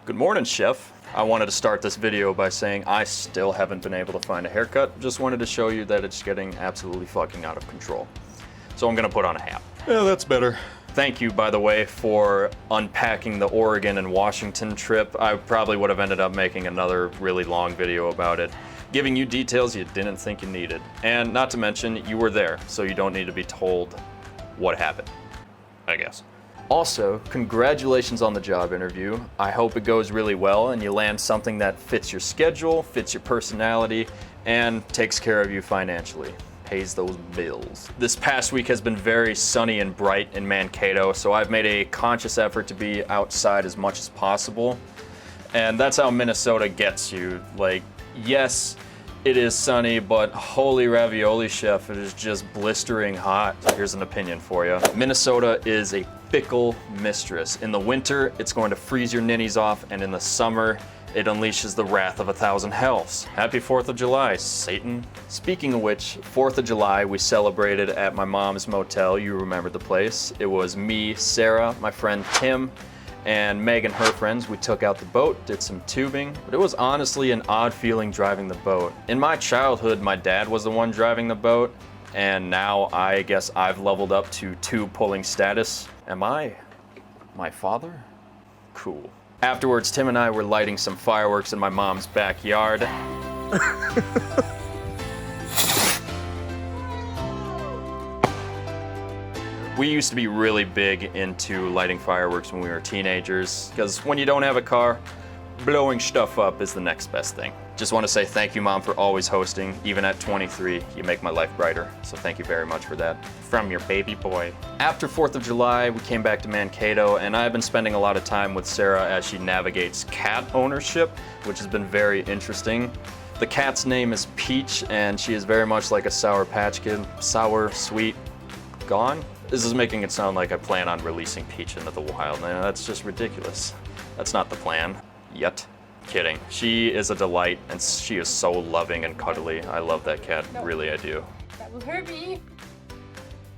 Good morning, Chef. I wanted to start this video by saying I still haven't been able to find a haircut. Just wanted to show you that it's getting absolutely fucking out of control. So I'm gonna put on a hat. Yeah, that's better. Thank you, by the way, for unpacking the Oregon and Washington trip. I probably would have ended up making another really long video about it, giving you details you didn't think you needed. And not to mention, you were there, so you don't need to be told what happened, I guess. Also, congratulations on the job interview. I hope it goes really well and you land something that fits your schedule, fits your personality, and takes care of you financially. Pays those bills. This past week has been very sunny and bright in Mankato, so I've made a conscious effort to be outside as much as possible. And that's how Minnesota gets you. Like, yes, it is sunny, but holy ravioli, Chef, it is just blistering hot. Here's an opinion for you. Minnesota is a fickle mistress. In the winter, it's going to freeze your ninnies off, and in the summer, it unleashes the wrath of 1,000 hells. Happy 4th of July, Satan. Speaking of which, 4th of July, we celebrated at my mom's motel. You remember the place. It was me, Sarah, my friend Tim, and Meg and her friends. We took out the boat, did some tubing, but it was honestly an odd feeling driving the boat. In my childhood, my dad was the one driving the boat, and now I guess I've leveled up to tube pulling status. Am I my father? Cool. Afterwards, Tim and I were lighting some fireworks in my mom's backyard. We used to be really big into lighting fireworks when we were teenagers, because when you don't have a car, blowing stuff up is the next best thing. Just want to say thank you, Mom, for always hosting. Even at 23, you make my life brighter, so thank you very much for that. From your baby boy. After 4th of July, we came back to Mankato, and I've been spending a lot of time with Sarah as she navigates cat ownership, which has been very interesting. The cat's name is Peach, and she is very much like a Sour Patch Kid. Sour, sweet, gone? This is making it sound like I plan on releasing Peach into the wild. Man, that's just ridiculous. That's not the plan. Yet. Kidding. She is a delight, and she is so loving and cuddly. I love that cat. No. Really, I do. That will hurt me.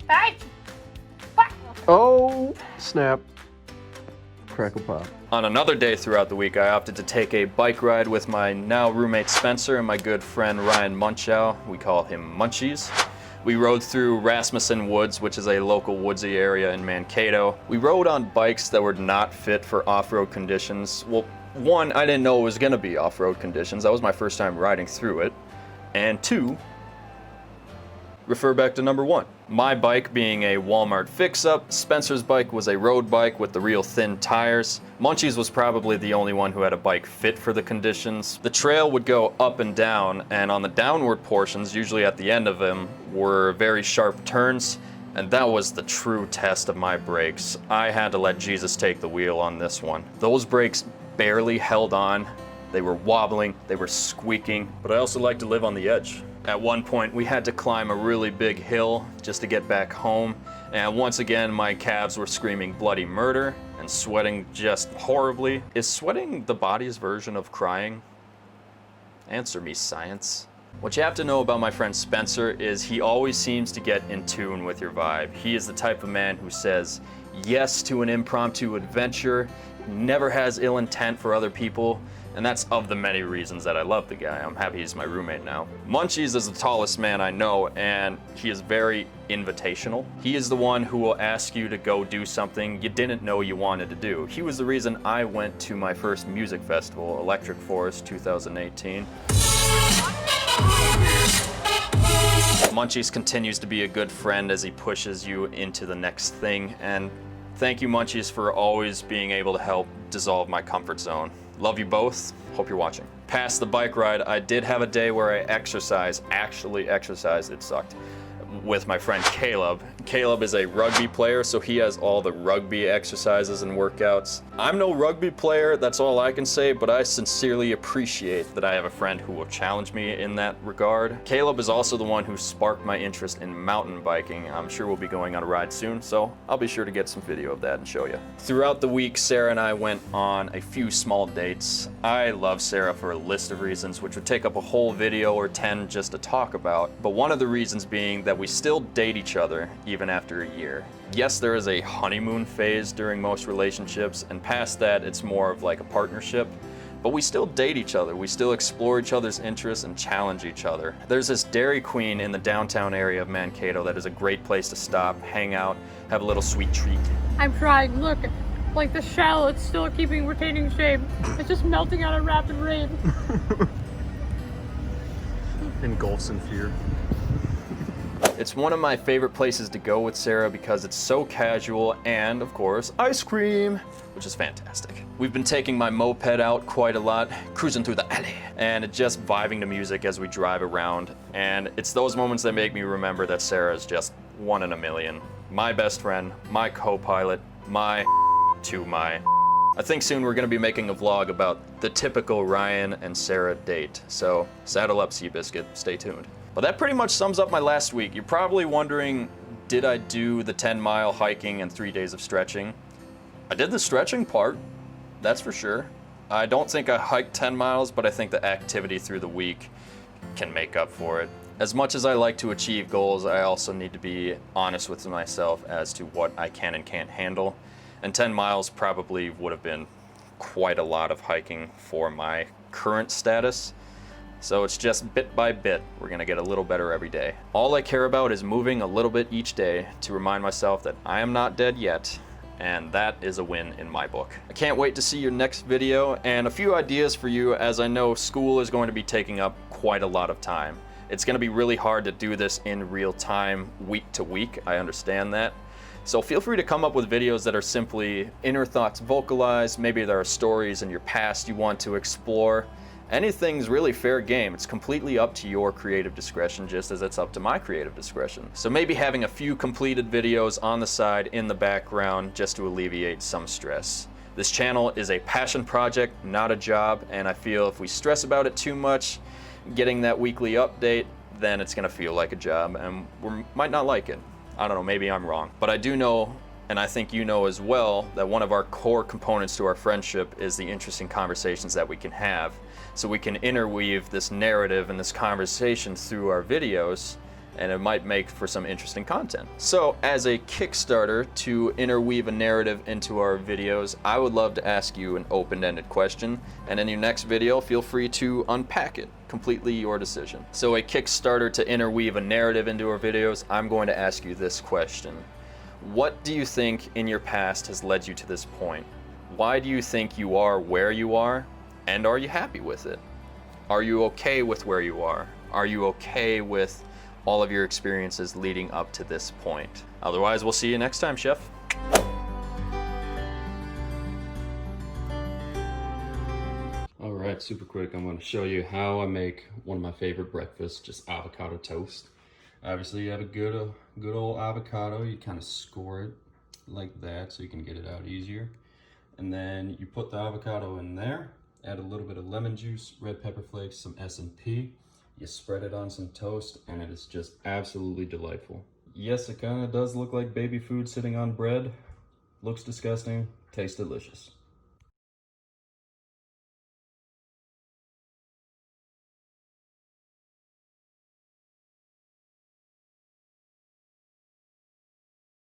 Bye. Bye. Oh, snap. Crackle pop. On another day throughout the week, I opted to take a bike ride with my now roommate Spencer and my good friend Ryan Munchow. We call him Munchies. We rode through Rasmussen Woods, which is a local woodsy area in Mankato. We rode on bikes that were not fit for off-road conditions. Well, one, I didn't know it was gonna be off-road conditions. That was my first time riding through it. And two, refer back to number one. My bike being a Walmart fix-up, Spencer's bike was a road bike with the real thin tires. Munchies was probably the only one who had a bike fit for the conditions. The trail would go up and down, and on the downward portions, usually at the end of them, were very sharp turns, and that was the true test of my brakes. I had to let Jesus take the wheel on this one. Those brakes barely held on. They were wobbling, they were squeaking, but I also like to live on the edge. At one point, we had to climb a really big hill just to get back home, and once again, my calves were screaming bloody murder and sweating just horribly. Is sweating the body's version of crying? Answer me, science. What you have to know about my friend Spencer is he always seems to get in tune with your vibe. He is the type of man who says yes to an impromptu adventure, never has ill intent for other people, and that's of the many reasons that I love the guy. I'm happy he's my roommate now. Munchies is the tallest man I know, and he is very invitational. He is the one who will ask you to go do something you didn't know you wanted to do. He was the reason I went to my first music festival, Electric Forest 2018. Munchies continues to be a good friend as he pushes you into the next thing, and thank you, Munchies, for always being able to help dissolve my comfort zone. Love you both. Hope you're watching. Past the bike ride, I did have a day where I actually exercised, it sucked, with my friend Caleb. Caleb is a rugby player, so he has all the rugby exercises and workouts. I'm no rugby player, that's all I can say, but I sincerely appreciate that I have a friend who will challenge me in that regard. Caleb is also the one who sparked my interest in mountain biking. I'm sure we'll be going on a ride soon, so I'll be sure to get some video of that and show you. Throughout the week, Sarah and I went on a few small dates. I love Sarah for a list of reasons, which would take up a whole video or 10 just to talk about, but one of the reasons being that we still date each other even after a year. Yes, there is a honeymoon phase during most relationships, and past that, it's more of like a partnership. But we still date each other. We still explore each other's interests and challenge each other. There's this Dairy Queen in the downtown area of Mankato that is a great place to stop, hang out, have a little sweet treat. I'm trying. Look, like the shell, it's still retaining shape. It's just melting out at rapid rate. Engulfs in fear. It's one of my favorite places to go with Sarah because it's so casual and, of course, ice cream, which is fantastic. We've been taking my moped out quite a lot, cruising through the alley, and just vibing to music as we drive around. And it's those moments that make me remember that Sarah is just one in a million. My best friend, my co-pilot, my to my. I think soon we're gonna be making a vlog about the typical Ryan and Sarah date. So saddle up, Seabiscuit, stay tuned. But that pretty much sums up my last week. You're probably wondering, did I do the 10-mile hiking and 3 days of stretching? I did the stretching part, that's for sure. I don't think I hiked 10 miles, but I think the activity through the week can make up for it. As much as I like to achieve goals, I also need to be honest with myself as to what I can and can't handle. And 10 miles probably would have been quite a lot of hiking for my current status. So it's just bit by bit, we're gonna get a little better every day. All I care about is moving a little bit each day to remind myself that I am not dead yet, and that is a win in my book. I can't wait to see your next video, and a few ideas for you, as I know school is going to be taking up quite a lot of time. It's gonna be really hard to do this in real time, week to week, I understand that. So feel free to come up with videos that are simply inner thoughts vocalized, maybe there are stories in your past you want to explore. Anything's really fair game. It's completely up to your creative discretion, just as it's up to my creative discretion. So maybe having a few completed videos on the side in the background just to alleviate some stress. This channel is a passion project, not a job, and I feel if we stress about it too much, getting that weekly update, then it's gonna feel like a job and we might not like it. I don't know, maybe I'm wrong. But I do know, and I think you know as well, that one of our core components to our friendship is the interesting conversations that we can have. So we can interweave this narrative and this conversation through our videos, and it might make for some interesting content. So as a Kickstarter to interweave a narrative into our videos, I would love to ask you an open-ended question, and in your next video, feel free to unpack it. Completely your decision. So a Kickstarter to interweave a narrative into our videos, I'm going to ask you this question. What do you think in your past has led you to this point? Why do you think you are where you are? And are you happy with it? Are you okay with where you are? Are you okay with all of your experiences leading up to this point? Otherwise, we'll see you next time, Chef. All right, super quick, I'm gonna show you how I make one of my favorite breakfasts, just avocado toast. Obviously, you have a good old avocado. You kind of score it like that so you can get it out easier. And then you put the avocado in there, add a little bit of lemon juice, red pepper flakes, some S&P. You spread it on some toast, and it is just absolutely delightful. Yes, it kind of does look like baby food sitting on bread. Looks disgusting, tastes delicious.